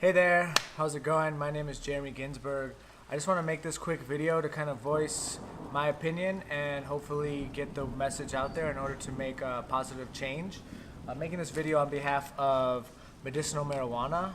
Hey there, how's it going? My name is Jeremy Ginsberg. I just want to make this quick video to kind of voice my opinion and hopefully get the message out there in order to make a positive change. I'm making this video on behalf of medicinal marijuana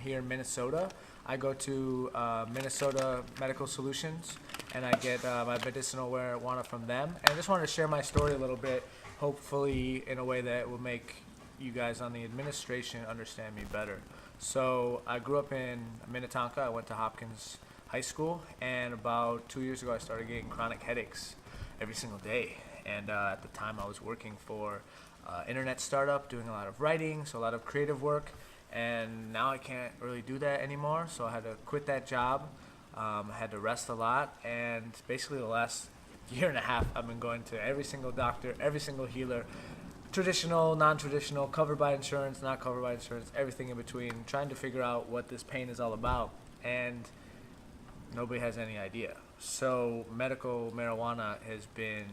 here in Minnesota. I go to Minnesota Medical Solutions and I get my medicinal marijuana from them. And I just wanted to share my story a little bit, hopefully in a way that will make you guys on the administration understand me better. So I grew up in Minnetonka. I went to Hopkins High School, and about 2 years ago I started getting chronic headaches every single day. And at the time I was working for internet startup, doing a lot of writing, so a lot of creative work. And now I can't really do that anymore, so I had to quit that job. I had to rest a lot, and basically the last year and a half I've been going to every single doctor, every single healer, traditional, non-traditional, covered by insurance, not covered by insurance, everything in between, trying to figure out what this pain is all about, and nobody has any idea. So medical marijuana has been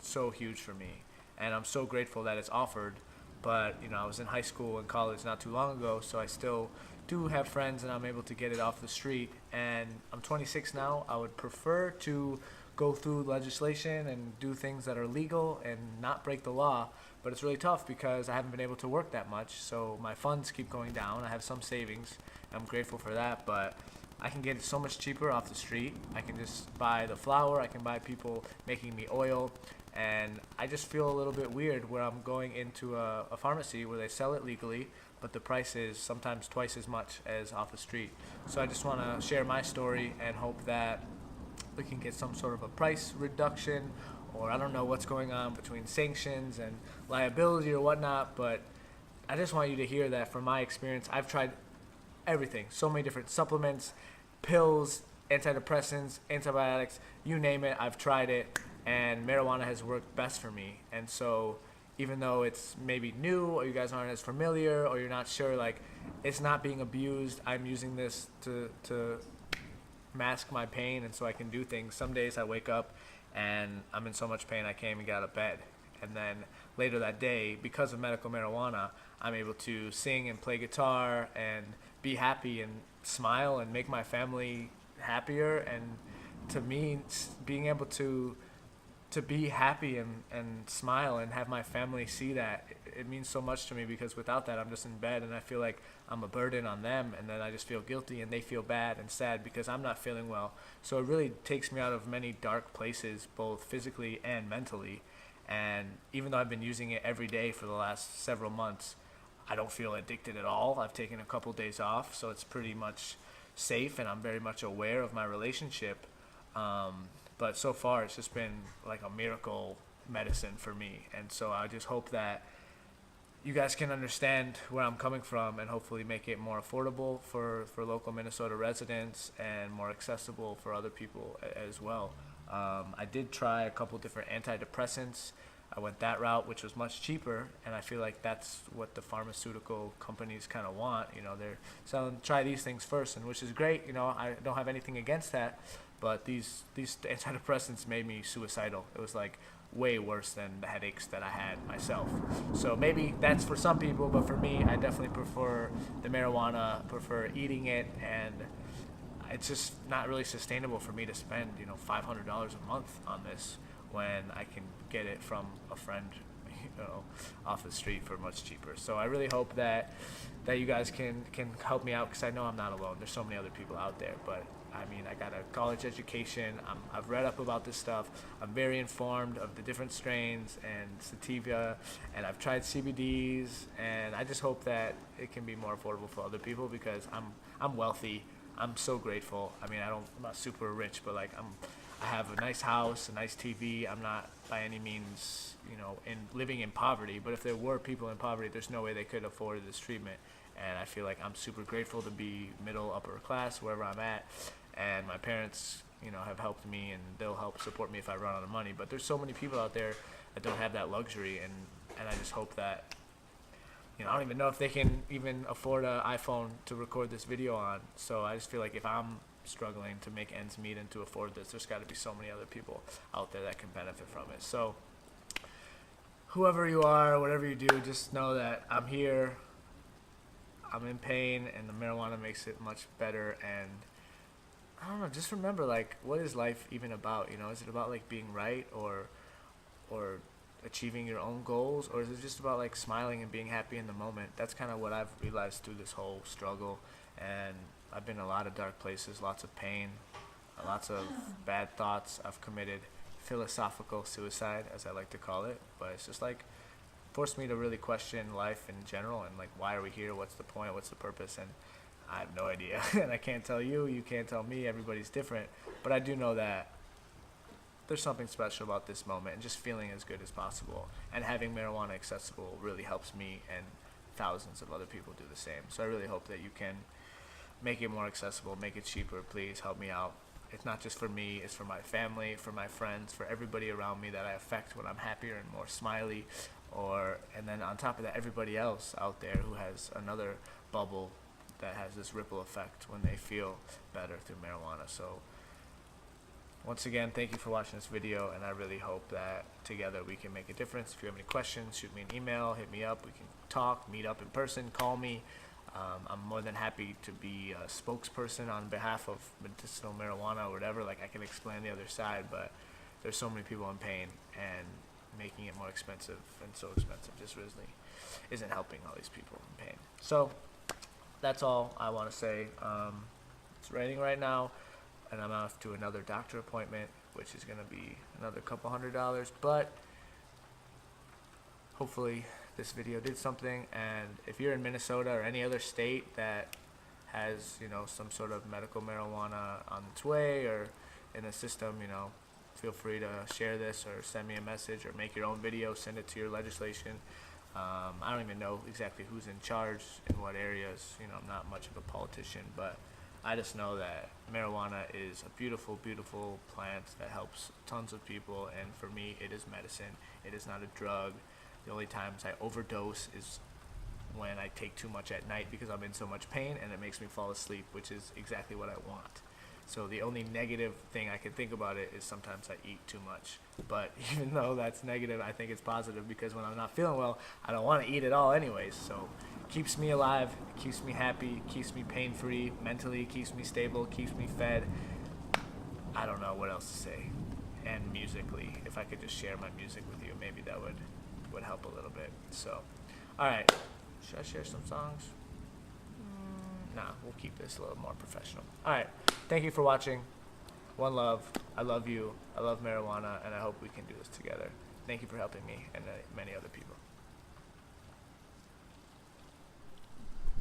so huge for me, and I'm so grateful that it's offered. But I was in high school and college not too long ago, so I still do have friends and I'm able to get it off the street. And I'm 26 now. I would prefer to go through legislation and do things that are legal and not break the law, but it's really tough because I haven't been able to work that much, so my funds keep going down. I have some savings, and I'm grateful for that, but I can get it so much cheaper off the street. I can just buy the flower, I can buy people making me oil, and I just feel a little bit weird where I'm going into a pharmacy where they sell it legally, but the price is sometimes twice as much as off the street. So I just want to share my story and hope that we can get some sort of a price reduction, or I don't know what's going on between sanctions and liability or whatnot, but I just want you to hear that from my experience, I've tried everything, so many different supplements, pills, antidepressants, antibiotics, you name it, I've tried it, and marijuana has worked best for me. And so even though it's maybe new or you guys aren't as familiar or you're not sure, like, it's not being abused, I'm using this to mask my pain and so I can do things. Some days I wake up and I'm in so much pain I can't even get out of bed, and then later that day, because of medical marijuana, I'm able to sing and play guitar and be happy and smile and make my family happier. And to me, being able to be happy and smile and have my family see that, it means so much to me, because without that I'm just in bed and I feel like I'm a burden on them, and then I just feel guilty and they feel bad and sad because I'm not feeling well. So it really takes me out of many dark places, both physically and mentally. And even though I've been using it every day for the last several months, I don't feel addicted at all. I've taken a couple days off, so it's pretty much safe, and I'm very much aware of my relationship. But so far, it's just been like a miracle medicine for me. And so I just hope that you guys can understand where I'm coming from and hopefully make it more affordable for local Minnesota residents and more accessible for other people as well. I did try a couple different antidepressants. I went that route, which was much cheaper, and I feel like that's what the pharmaceutical companies kind of want. They're selling, try these things first, and which is great. I don't have anything against that, but these antidepressants made me suicidal. It was like way worse than the headaches that I had myself. So maybe that's for some people, but for me, I definitely prefer the marijuana, prefer eating it, and it's just not really sustainable for me to spend, $500 a month on this when I can get it from a friend, off the street for much cheaper. So I really hope that you guys can help me out, because I know I'm not alone. There's so many other people out there, but I got a college education. I've read up about this stuff. I'm very informed of the different strains and sativa, and I've tried CBDs, and I just hope that it can be more affordable for other people, because I'm wealthy. I'm so grateful. I'm not super rich, but I have a nice house, a nice TV. I'm not by any means, living in poverty, but if there were people in poverty, there's no way they could afford this treatment. And I feel like I'm super grateful to be middle, upper class, wherever I'm at. And my parents, have helped me, and they'll help support me if I run out of money. But there's so many people out there that don't have that luxury, and I just hope that, I don't even know if they can even afford an iPhone to record this video on. So I just feel like if I'm struggling to make ends meet and to afford this, there's got to be so many other people out there that can benefit from it. So whoever you are, whatever you do, just know that I'm here. I'm in pain, and the marijuana makes it much better. And I don't know, just remember, like, what is life even about? You know, is it about like being right, or achieving your own goals, or is it just about like smiling and being happy in the moment? That's kind of what I've realized through this whole struggle. And I've been in a lot of dark places, lots of pain, lots of bad thoughts. I've committed philosophical suicide, as I like to call it, but it's just like forced me to really question life in general, and like, why are we here? What's the point? What's the purpose? And I have no idea. And I can't tell you, you can't tell me, everybody's different. But I do know that there's something special about this moment, and just feeling as good as possible. And having marijuana accessible really helps me, and thousands of other people do the same. So I really hope that you can make it more accessible, make it cheaper. Please help me out. It's not just for me, it's for my family, for my friends, for everybody around me that I affect when I'm happier and more smiley. And then on top of that, everybody else out there who has another bubble that has this ripple effect when they feel better through marijuana. So once again, thank you for watching this video, and I really hope that together we can make a difference. If you have any questions, shoot me an email, hit me up, we can talk, meet up in person, call me. I'm more than happy to be a spokesperson on behalf of medicinal marijuana or whatever. Like, I can explain the other side, but there's so many people in pain, and making it more expensive and so expensive just really isn't helping all these people in pain. So that's all I want to say. It's raining right now, and I'm off to another doctor appointment, which is going to be another couple $100, but hopefully this video did something. And if you're in Minnesota or any other state that has, you know, some sort of medical marijuana on its way or in the system, you know, feel free to share this or send me a message or make your own video, send it to your legislation. I don't even know exactly who's in charge in what areas. You know, I'm not much of a politician, but I just know that marijuana is a beautiful, beautiful plant that helps tons of people, and for me, it is medicine. It is not a drug. The only times I overdose is when I take too much at night because I'm in so much pain and it makes me fall asleep, which is exactly what I want. So the only negative thing I can think about it is sometimes I eat too much. But even though that's negative, I think it's positive, because when I'm not feeling well, I don't want to eat at all anyways. So it keeps me alive, it keeps me happy, keeps me pain-free, mentally keeps me stable, keeps me fed. I don't know what else to say. And musically, if I could just share my music with you, maybe that would help a little bit. So, all right, should I share some songs? Nah, we'll keep this a little more professional. All right, thank you for watching. One love. I love you. I love marijuana, and I hope we can do this together. Thank you for helping me and many other people.